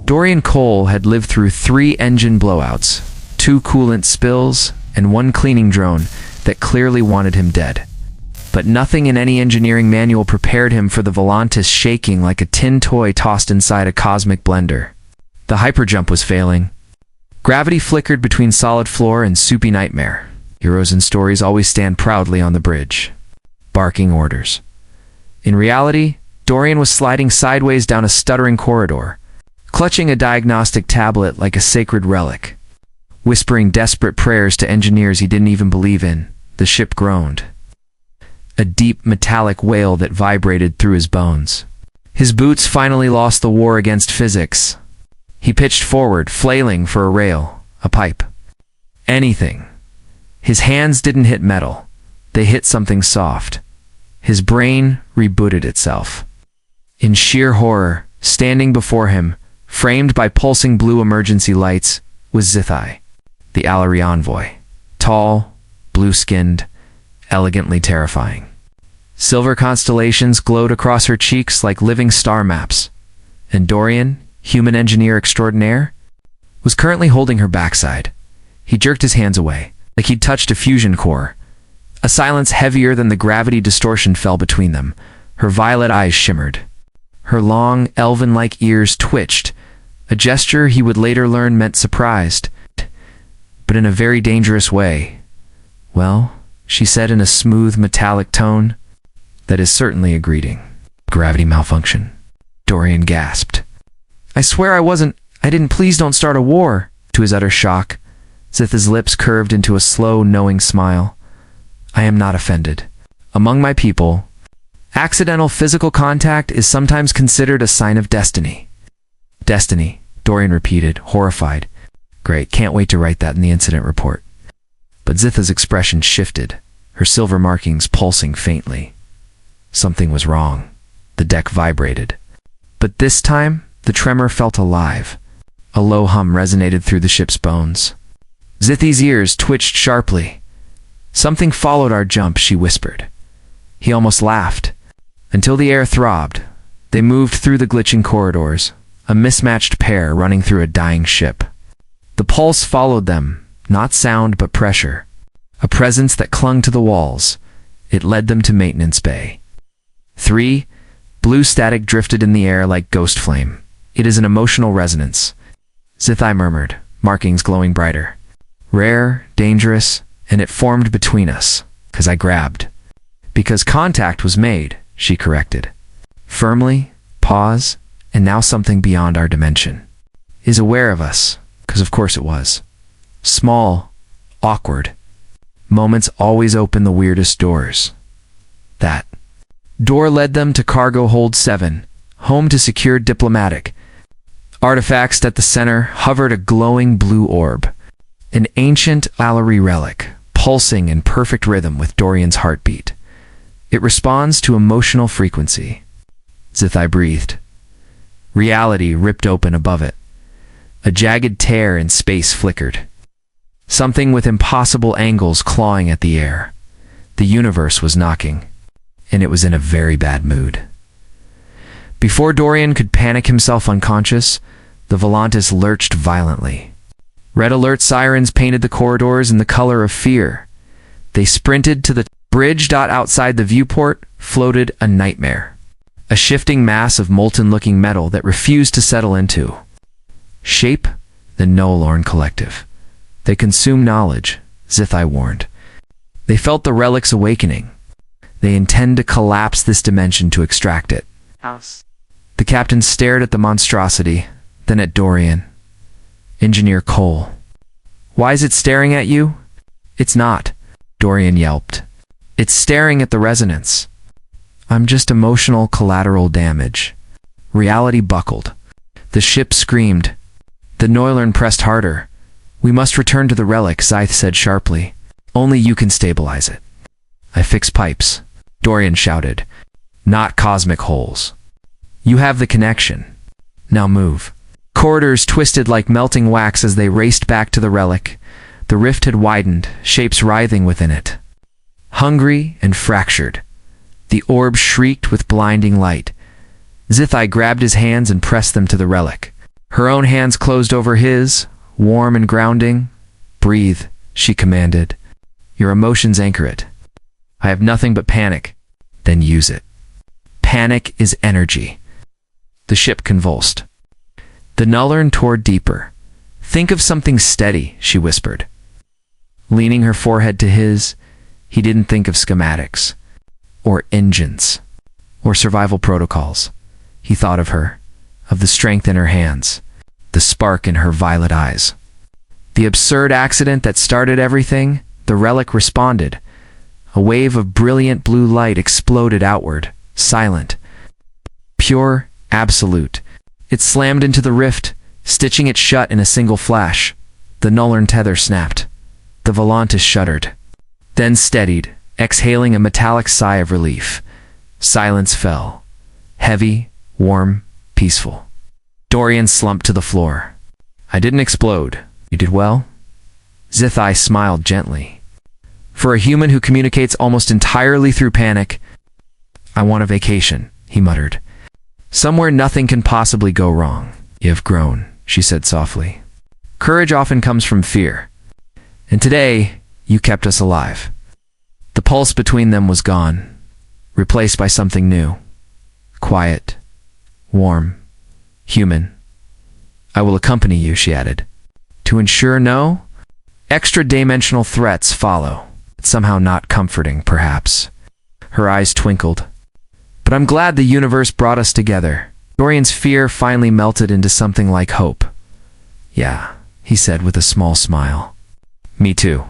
Dorian Cole had lived through 3 engine blowouts, 2 coolant spills, and 1 cleaning drone that clearly wanted him dead. But nothing in any engineering manual prepared him for the Volantis shaking like a tin toy tossed inside a cosmic blender. The hyperjump was failing. Gravity flickered between solid floor and soupy nightmare. Heroes in stories always stand proudly on the bridge, barking orders. In reality, Dorian was sliding sideways down a stuttering corridor, clutching a diagnostic tablet like a sacred relic, whispering desperate prayers to engineers he didn't even believe in. The ship groaned, a deep metallic wail that vibrated through his bones. His boots finally lost the war against physics. He pitched forward, flailing for a rail, a pipe, anything. His hands didn't hit metal. They hit something soft. His brain rebooted itself. In sheer horror, standing before him, framed by pulsing blue emergency lights, was Zithai, the Alari envoy. Tall, blue-skinned, elegantly terrifying. Silver constellations glowed across her cheeks like living star maps, and Dorian, human engineer extraordinaire, was currently holding her backside. He jerked his hands away, like he'd touched a fusion core. A silence heavier than the gravity distortion fell between them. Her violet eyes shimmered. Her long, elven-like ears twitched, a gesture he would later learn meant surprised, but in a very dangerous way. "Well," she said in a smooth, metallic tone, "that is certainly a greeting." "Gravity malfunction," Dorian gasped. "I swear I didn't, please don't start a war." To his utter shock, Zitha's lips curved into a slow, knowing smile. "I am not offended. Among my people, accidental physical contact is sometimes considered a sign of destiny." "Destiny," Dorian repeated, horrified. "Great, can't wait to write that in the incident report." But Zitha's expression shifted, her silver markings pulsing faintly. Something was wrong. The deck vibrated. But this time, the tremor felt alive. A low hum resonated through the ship's bones. Zithi's ears twitched sharply. "Something followed our jump," she whispered. He almost laughed. Until the air throbbed, they moved through the glitching corridors, a mismatched pair running through a dying ship. The pulse followed them, not sound but pressure, a presence that clung to the walls. It led them to maintenance bay. 3. Blue static drifted in the air like ghost flame. "It is an emotional resonance," Zithai murmured, markings glowing brighter. "Rare, dangerous, and it formed between us, 'cause I grabbed." "Because contact was made," she corrected. Firmly, pause, and now something beyond our dimension is aware of us, 'cause of course it was. Small, awkward. Moments always open the weirdest doors. That door led them to Cargo Hold 7, home to secured Diplomatic. Artifacts at the center hovered a glowing blue orb, an ancient Alari relic, pulsing in perfect rhythm with Dorian's heartbeat. "It responds to emotional frequency," Zithai breathed. Reality ripped open above it. A jagged tear in space flickered. Something with impossible angles clawing at the air. The universe was knocking, and it was in a very bad mood. Before Dorian could panic himself unconscious, the Volantis lurched violently. Red alert sirens painted the corridors in the color of fear. They sprinted to the bridge. Outside the viewport floated a nightmare, a shifting mass of molten-looking metal that refused to settle into shape. The Nolorn Collective. "They consume knowledge," Zithai warned. "They felt the relic's awakening. They intend to collapse this dimension to extract it." House. The captain stared at the monstrosity, then at Dorian. "Engineer Cole." "Why is it staring at you?" "It's not," Dorian yelped. "It's staring at the resonance." "I'm just emotional collateral damage." Reality buckled. The ship screamed. The Nolorn pressed harder. "We must return to the relic," Scythe said sharply. "Only you can stabilize it." "I fix pipes," Dorian shouted. "Not cosmic holes." "You have the connection. Now move." Corridors twisted like melting wax as they raced back to the relic. The rift had widened, shapes writhing within it. Hungry and fractured, the orb shrieked with blinding light. Zithai grabbed his hands and pressed them to the relic. Her own hands closed over his, warm and grounding. "Breathe," she commanded. "Your emotions anchor it. I have nothing but panic." "Then use it." "Panic is energy." The ship convulsed. The Nullern tore deeper. "Think of something steady," she whispered. Leaning her forehead to his, he didn't think of schematics, or engines, or survival protocols. He thought of her, of the strength in her hands, the spark in her violet eyes. The absurd accident that started everything, the relic responded. A wave of brilliant blue light exploded outward, silent, pure, absolute. It slammed into the rift, stitching it shut in a single flash. The Nullern tether snapped. The Volantis shuddered, then steadied, exhaling a metallic sigh of relief. Silence fell, heavy, warm, peaceful. Dorian slumped to the floor. "I didn't explode. You did well?" Zithai smiled gently. "For a human who communicates almost entirely through panic, I want a vacation," he muttered. "Somewhere nothing can possibly go wrong." "You have grown," she said softly. "Courage often comes from fear. And today, you kept us alive." The pulse between them was gone, replaced by something new. Quiet, warm, human. "I will accompany you," she added. "To ensure no extra-dimensional threats follow." Somehow not comforting, perhaps. Her eyes twinkled. "But I'm glad the universe brought us together." Dorian's fear finally melted into something like hope. "Yeah," he said with a small smile. "Me too."